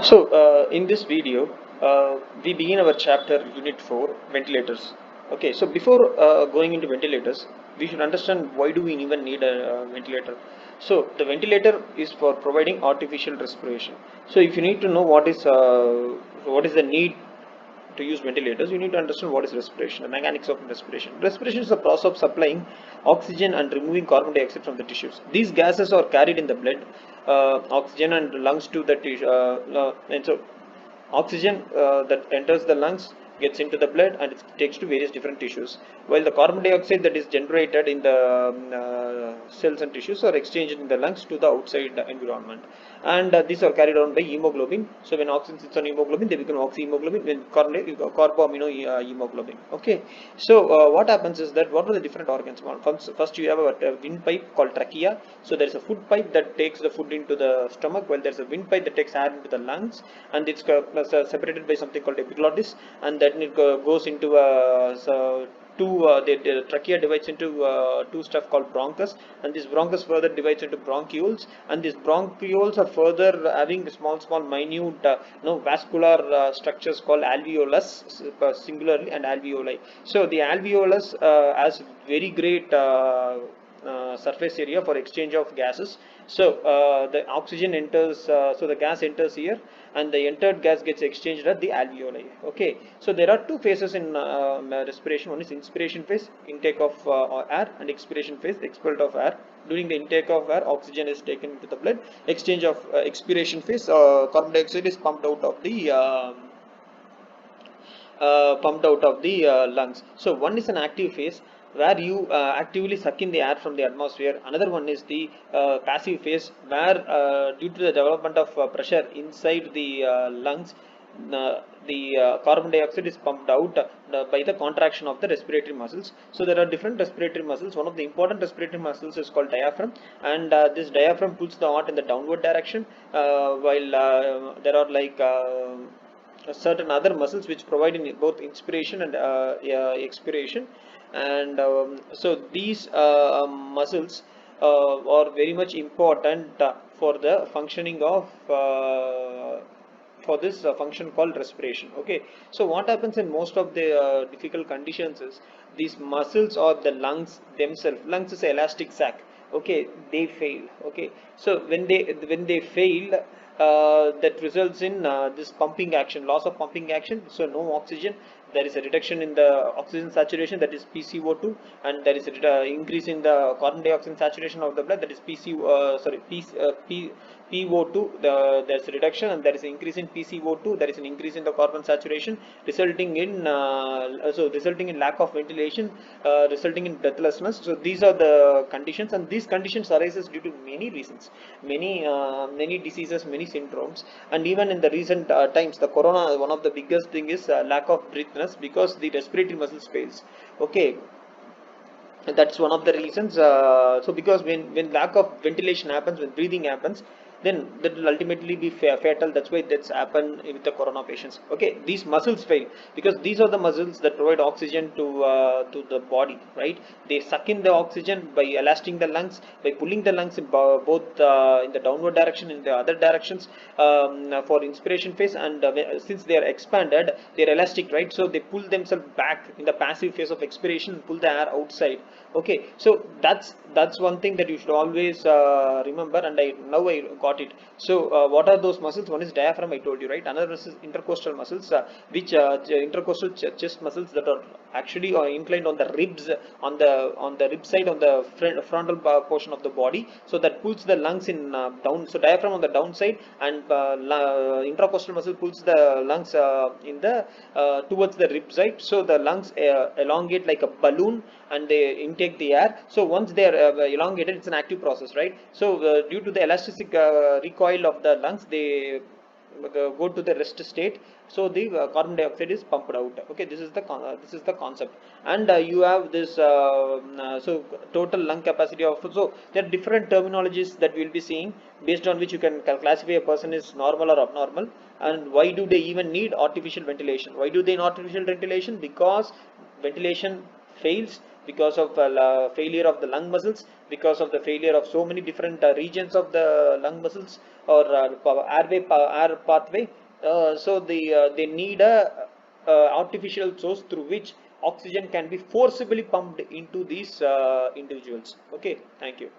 So, in this video, we begin our chapter Unit 4, Ventilators. Okay, so before going into ventilators, we should understand why do we even need a ventilator. So, the ventilator is for providing artificial respiration. So, if you need to know what is the need to use ventilators, you need to understand what is respiration, the mechanics of respiration. Respiration is the process of supplying oxygen and removing carbon dioxide from the tissues. These gases are carried in the blood, oxygen and lungs to the tissue, and so oxygen that enters the lungs gets into the blood and it takes to various different tissues, while the carbon dioxide that is generated in the cells and tissues are exchanged in the lungs to the outside environment, and these are carried on by hemoglobin. So when oxygen sits on hemoglobin, they become oxyhemoglobin. When carboamino hemoglobin. Okay, so what happens is that what are the different organs? First you have a windpipe called trachea. So there is a food pipe that takes the food into the stomach, while there is a windpipe that takes air into the lungs, and it's separated by something called epiglottis, and then it goes into the trachea divides into two stuff called bronchus, and this bronchus further divides into bronchioles, and these bronchioles are further having small minute vascular structures called alveolus, singularly, and alveoli. So the alveolus has very great surface area for exchange of gases. So the oxygen enters, so the gas enters here, and the entered gas gets exchanged at the alveoli. Okay, so there are two phases in respiration. One is inspiration phase, intake of air, and expiration phase, expelled of air. During the intake of air, oxygen is taken into the blood. Exchange of expiration phase, carbon dioxide is pumped out of the lungs. So one is an active phase where you actively suck in the air from the atmosphere. Another one is the passive phase where due to the development of pressure inside the lungs, the carbon dioxide is pumped out by the contraction of the respiratory muscles. So there are different respiratory muscles. One of the important respiratory muscles is called diaphragm, and this diaphragm pulls the heart in the downward direction, while there are certain other muscles which provide in both inspiration and expiration, and so these muscles are very much important for the functioning of for this function called respiration. Okay, so what happens in most of the difficult conditions is these muscles or the lungs themselves, lungs is an elastic sac. Okay, they fail. Okay, so when they fail, that results in this pumping action, loss of pumping action. So no oxygen, there is a reduction in the oxygen saturation, that is PCO2, and there is a increase in the carbon dioxide saturation of the blood, that is PO2. There's a reduction, and there is an increase in PCO2. There is an increase in the carbon saturation, resulting in lack of ventilation, resulting in breathlessness. So these are the conditions, and these conditions arises due to many reasons, many diseases, many syndromes, and even in the recent times, the corona, one of the biggest thing is lack of breathness because the respiratory muscles fails. Okay, that's one of the reasons. So because when lack of ventilation happens, when breathing happens, then that will ultimately be fatal. That's why that's happened with the corona patients. Okay, these muscles fail because these are the muscles that provide oxygen to the body, right? They suck in the oxygen by elasting the lungs, by pulling the lungs in both in the downward direction, in the other directions, for inspiration phase, and since they are expanded, they are elastic, right? So they pull themselves back in the passive phase of expiration, pull the air outside. Okay, so that's one thing that you should always remember, and I got it. So what are those muscles? One is diaphragm, I told you, right? Another is intercostal muscles, which intercostal chest muscles that are actually inclined on the ribs, on the rib side, on the frontal portion of the body, so that pulls the lungs in down. So diaphragm on the downside, and intercostal muscle pulls the lungs in the towards the rib side, so the lungs elongate like a balloon, and they intake the air. So once they are elongated, it's an active process, right? So due to the elastic recoil of the lungs, they go to the rest state, so the carbon dioxide is pumped out. Okay, this is the concept. And you have this so total lung capacity of, so there are different terminologies that we will be seeing, based on which you can classify a person is normal or abnormal. And why do they even need artificial ventilation? Why do they need artificial ventilation? Because ventilation fails because of failure of the lung muscles, because of the failure of so many different regions of the lung muscles or air pathway. They need a artificial source through which oxygen can be forcibly pumped into these individuals. Okay, thank you.